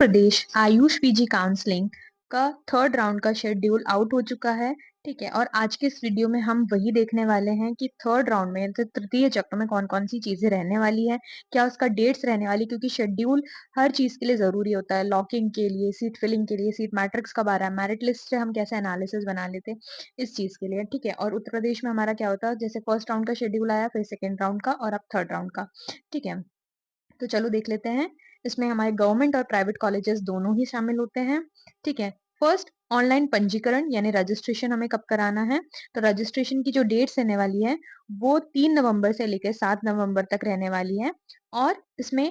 प्रदेश Ayush PG counselling का third round का schedule out हो चुका है। ठीक है, और आज के इस वीडियो में हम वही देखने वाले हैं कि थर्ड राउंड में तो तृतीय चक्र में कौन कौन सी चीजें रहने वाली है, क्या उसका डेट्स रहने वाली, क्योंकि शेड्यूल हर चीज के लिए जरूरी होता है। लॉकिंग के लिए, सीट फिलिंग के लिए, सीट मैट्रिक्स कब आ रहा है, मेरिट लिस्ट से हम कैसे एनालिसिस बना लेते इस चीज के लिए। ठीक है, और उत्तर प्रदेश में हमारा क्या होता है, जैसे फर्स्ट राउंड का शेड्यूल आया, फिर सेकेंड राउंड का और अब थर्ड राउंड का। ठीक है, तो चलो देख लेते हैं। इसमें हमारे गवर्नमेंट और प्राइवेट कॉलेजेस दोनों ही शामिल होते हैं। ठीक है, फर्स्ट ऑनलाइन पंजीकरण यानी रजिस्ट्रेशन हमें कब कराना है, तो रजिस्ट्रेशन की जो डेट्स रहने वाली है वो 3 नवंबर से लेकर 7 नवंबर तक रहने वाली है। और इसमें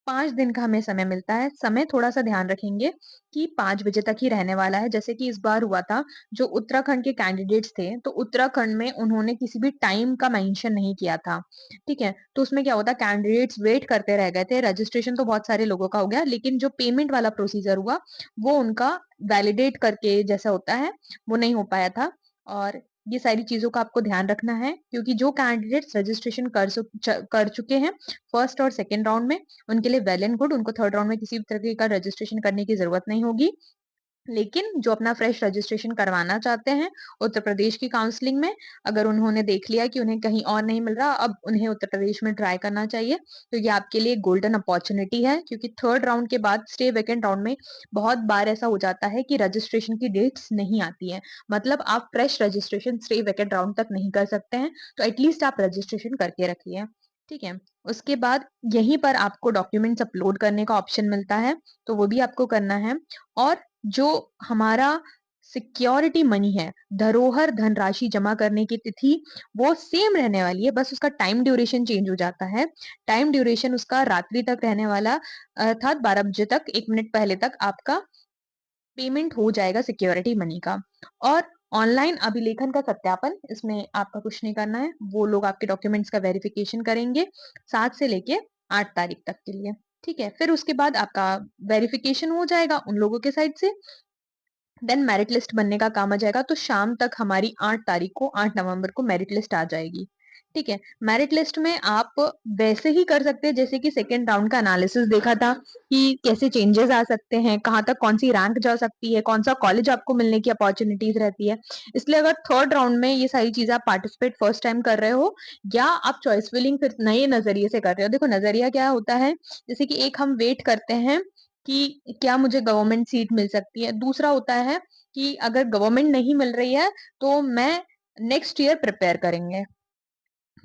5 दिन का हमें समय मिलता है। समय थोड़ा सा ध्यान रखेंगे कि 5 बजे तक ही रहने वाला है। जैसे कि इस बार हुआ था, जो उत्तराखंड के कैंडिडेट्स थे, तो उत्तराखंड में उन्होंने किसी भी टाइम का मेंशन नहीं किया था। ठीक है, तो उसमें क्या होता, कैंडिडेट्स वेट करते रह गए थे। रजिस्ट्रेशन तो बहुत सारे लोगों का हो गया, लेकिन जो पेमेंट वाला प्रोसीजर हुआ वो उनका वैलिडेट करके जैसा होता है वो नहीं हो पाया था। और ये सारी चीजों का आपको ध्यान रखना है, क्योंकि जो कैंडिडेट्स रजिस्ट्रेशन कर चुके हैं फर्स्ट और सेकेंड राउंड में, उनके लिए वेल एंड गुड, उनको थर्ड राउंड में किसी भी तरह का रजिस्ट्रेशन करने की जरूरत नहीं होगी। लेकिन जो अपना फ्रेश रजिस्ट्रेशन करवाना चाहते हैं उत्तर प्रदेश की काउंसलिंग में, अगर उन्होंने देख लिया कि उन्हें कहीं और नहीं मिल रहा, अब उन्हें उत्तर प्रदेश में ट्राई करना चाहिए, तो ये आपके लिए गोल्डन अपॉर्चुनिटी है। क्योंकि थर्ड राउंड के बाद स्टे वेकेंट राउंड में बहुत बार ऐसा हो जाता है कि रजिस्ट्रेशन की डेट्स नहीं आती है। मतलब आप fresh registration stay vacant round तक नहीं कर सकते हैं, तो एटलीस्ट आप रजिस्ट्रेशन करके रखिए। ठीक है, उसके बाद यहीं पर आपको डॉक्यूमेंट्स अपलोड करने का ऑप्शन मिलता है, तो वो भी आपको करना है। और जो हमारा सिक्योरिटी मनी है, धरोहर धनराशि जमा करने की तिथि, वो सेम रहने वाली है, बस उसका टाइम ड्यूरेशन चेंज हो जाता है। टाइम ड्यूरेशन उसका रात्रि तक रहने वाला, अर्थात 12 बजे तक, 1 मिनट पहले तक आपका पेमेंट हो जाएगा सिक्योरिटी मनी का। और ऑनलाइन अभिलेखन का सत्यापन, इसमें आपका कुछ नहीं करना है, वो लोग आपके डॉक्यूमेंट्स का वेरिफिकेशन करेंगे 7 से लेके 8 तारीख तक के लिए। ठीक है, फिर उसके बाद आपका वेरिफिकेशन हो जाएगा उन लोगों के साइड से, देन मेरिट लिस्ट बनने का काम आ जाएगा। तो शाम तक हमारी 8 तारीख को, 8 नवंबर को मेरिट लिस्ट आ जाएगी। ठीक है, मेरिट लिस्ट में आप वैसे ही कर सकते हैं जैसे कि सेकेंड राउंड का एनालिसिस देखा था कि कैसे चेंजेस आ सकते हैं, कहाँ तक कौन सी रैंक जा सकती है, कौन सा कॉलेज आपको मिलने की अपॉर्चुनिटीज रहती है। इसलिए अगर थर्ड राउंड में ये सारी चीजें आप पार्टिसिपेट फर्स्ट टाइम कर रहे हो, या आप चॉइस फिलिंग फिर नए नजरिए से कर रहे हो। देखो नजरिया क्या होता है, जैसे कि एक हम वेट करते हैं कि क्या मुझे गवर्नमेंट सीट मिल सकती है, दूसरा होता है कि अगर गवर्नमेंट नहीं मिल रही है तो मैं नेक्स्ट ईयर प्रिपेयर करेंगे।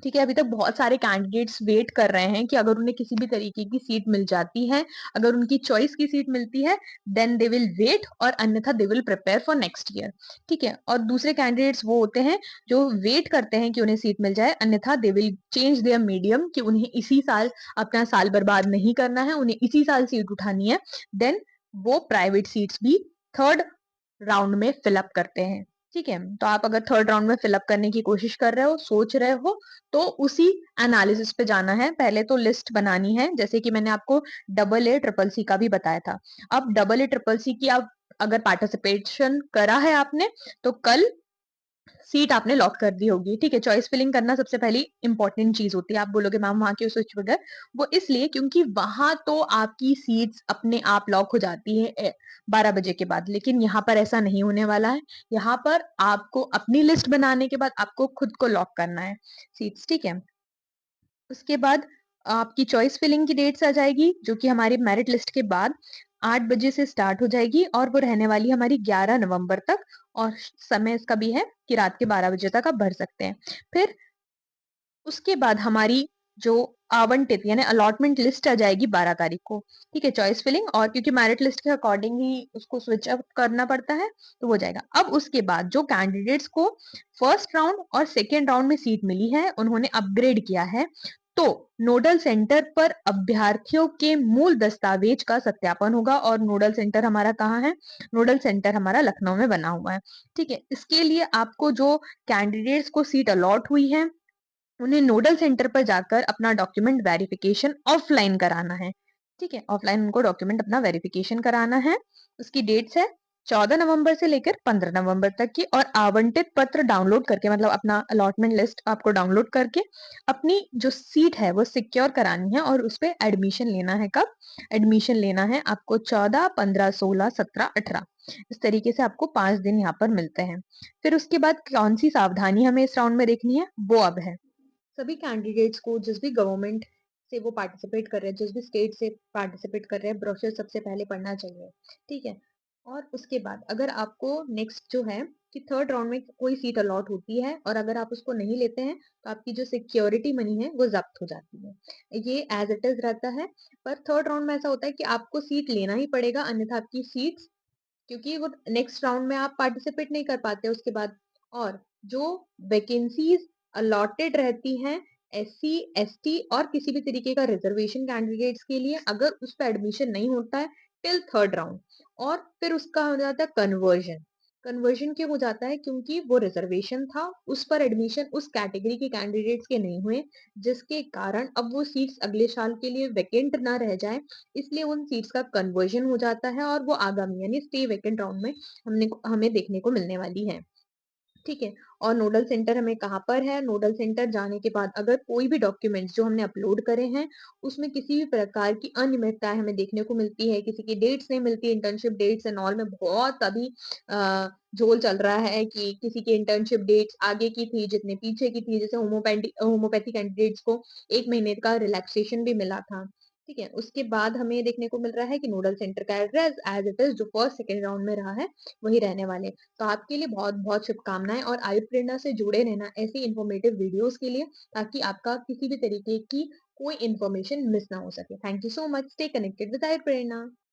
ठीक है, अभी तक बहुत सारे कैंडिडेट्स वेट कर रहे हैं कि अगर उन्हें किसी भी तरीके की सीट मिल जाती है, अगर उनकी चॉइस की सीट मिलती है, देन दे विल वेट, और अन्यथा they will prepare for next year. ठीक है, और दूसरे कैंडिडेट्स वो होते हैं जो वेट करते हैं कि उन्हें सीट मिल जाए, अन्यथा they will change their medium, कि उन्हें इसी साल अपना साल बर्बाद नहीं करना है, उन्हें इसी साल सीट उठानी है। देन वो प्राइवेट सीट्स भी थर्ड राउंड में फिलअप करते हैं। ठीक है, तो आप अगर थर्ड राउंड में फिलअप करने की कोशिश कर रहे हो, सोच रहे हो, तो उसी एनालिसिस पे जाना है। पहले तो लिस्ट बनानी है, जैसे कि मैंने आपको डबल ए ट्रिपल सी का भी बताया था। अब डबल ए ट्रिपल सी की आप अगर पार्टिसिपेशन करा है आपने, तो कल सीट आपने लॉक कर दी होगी। ठीक है, चॉइस फिलिंग करना सबसे पहली इंपॉर्टेंट चीज होती है। आप बोलोगे मैम वहां क्यों स्विच वगैरह, वो इसलिए क्योंकि वहां तो आपकी सीट्स अपने आप लॉक हो जाती है 12 बजे के बाद, लेकिन यहाँ पर ऐसा नहीं होने वाला है। यहाँ पर आपको अपनी लिस्ट बनाने के बाद आपको खुद को लॉक करना है सीट्स। ठीक है, उसके बाद आपकी चॉइस फिलिंग की डेट्स आ जाएगी, जो कि हमारी मेरिट लिस्ट के बाद 8 बजे से स्टार्ट हो जाएगी, और वो रहने वाली हमारी 11 नवंबर तक। और समय इसका भी है कि रात के 12 बजे तक आप भर सकते हैं। फिर उसके बाद हमारी जो आवंटित यानी अलॉटमेंट लिस्ट आ जाएगी 12 तारीख को। ठीक है, चॉइस फिलिंग, और क्योंकि मेरिट लिस्ट के अकॉर्डिंग ही उसको स्विच अप करना पड़ता है, तो हो जाएगा। अब उसके बाद जो कैंडिडेट्स को फर्स्ट राउंड और सेकेंड राउंड में सीट मिली है, उन्होंने अपग्रेड किया है, तो नोडल सेंटर पर अभ्यर्थियों के मूल दस्तावेज का सत्यापन होगा। और नोडल सेंटर हमारा कहाँ है, नोडल सेंटर हमारा लखनऊ में बना हुआ है। ठीक है, इसके लिए आपको जो कैंडिडेट्स को सीट अलॉट हुई है, उन्हें नोडल सेंटर पर जाकर अपना डॉक्यूमेंट वेरिफिकेशन ऑफलाइन कराना है। ठीक है, ऑफलाइन उनको डॉक्यूमेंट अपना वेरिफिकेशन कराना है। उसकी डेट्स है 14 नवंबर से लेकर 15 नवंबर तक की, और आवंटित पत्र डाउनलोड करके, मतलब अपना अलॉटमेंट लिस्ट आपको डाउनलोड करके अपनी जो सीट है वो सिक्योर करानी है, और उस पे एडमिशन लेना है। कब एडमिशन लेना है आपको? 14, 15, 16, 17, 18। इस तरीके से आपको 5 दिन यहाँ पर मिलते हैं। फिर उसके बाद कौन सी सावधानी हमें इस राउंड में देखनी है, वो अब है सभी कैंडिडेट्स को, जिस भी गवर्नमेंट से वो पार्टिसिपेट कर रहे हैं, जिस भी स्टेट से पार्टिसिपेट कर रहे हैं, ब्रोशर सबसे पहले पढ़ना चाहिए। ठीक है। और उसके बाद अगर आपको नेक्स्ट जो है कि थर्ड राउंड में कोई सीट अलॉट होती है और अगर आप उसको नहीं लेते हैं तो आपकी जो सिक्योरिटी मनी है वो जब्त हो जाती है। ये एज इट इज रहता है। पर थर्ड राउंड में ऐसा होता है कि आपको सीट लेना ही पड़ेगा, अन्यथा आपकी सीट, क्योंकि वो नेक्स्ट राउंड में आप पार्टिसिपेट नहीं कर पाते उसके बाद। और जो वैकेंसीज अलॉटेड रहती हैं एससी, एसटी और किसी भी तरीके का रिजर्वेशन कैंडिडेट्स के लिए, अगर उस पर एडमिशन नहीं होता है टिल थर्ड राउंड, और फिर उसका हो जाता है कन्वर्जन। कन्वर्जन क्यों हो जाता है? क्योंकि वो रिजर्वेशन था, उस पर एडमिशन उस कैटेगरी के कैंडिडेट्स के नहीं हुए, जिसके कारण अब वो सीट्स अगले साल के लिए वैकेंट ना रह जाए, इसलिए उन सीट्स का कन्वर्जन हो जाता है और वो आगामी यानी स्टे वैकेंट राउंड में हमें देखने को मिलने वाली है। ठीक है। और नोडल सेंटर हमें कहाँ पर है? नोडल सेंटर जाने के बाद अगर कोई भी डॉक्यूमेंट्स जो हमने अपलोड करे हैं उसमें किसी भी प्रकार की अनियमितताएं हमें देखने को मिलती है, किसी की डेट्स नहीं मिलती, इंटर्नशिप डेट्स एंड ऑल में बहुत अभी झोल चल रहा है कि किसी की इंटर्नशिप डेट्स आगे की थी, जितने पीछे की थी, जैसे होम्योपैथी कैंडिडेट्स को 1 महीने का रिलैक्सेशन भी मिला था। ठीक है। उसके बाद हमें देखने को मिल रहा है कि नोडल सेंटर का एड्रेस एज इट इज जो फर्स्ट सेकेंड राउंड में रहा है वही रहने वाले। तो आपके लिए बहुत बहुत शुभकामनाएं, और आयु प्रेरणा से जुड़े रहना ऐसी इंफॉर्मेटिव वीडियोस के लिए, ताकि आपका किसी भी तरीके की कोई इन्फॉर्मेशन मिस ना हो सके। Thank you so much. Stay connected with आयु प्रेरणा।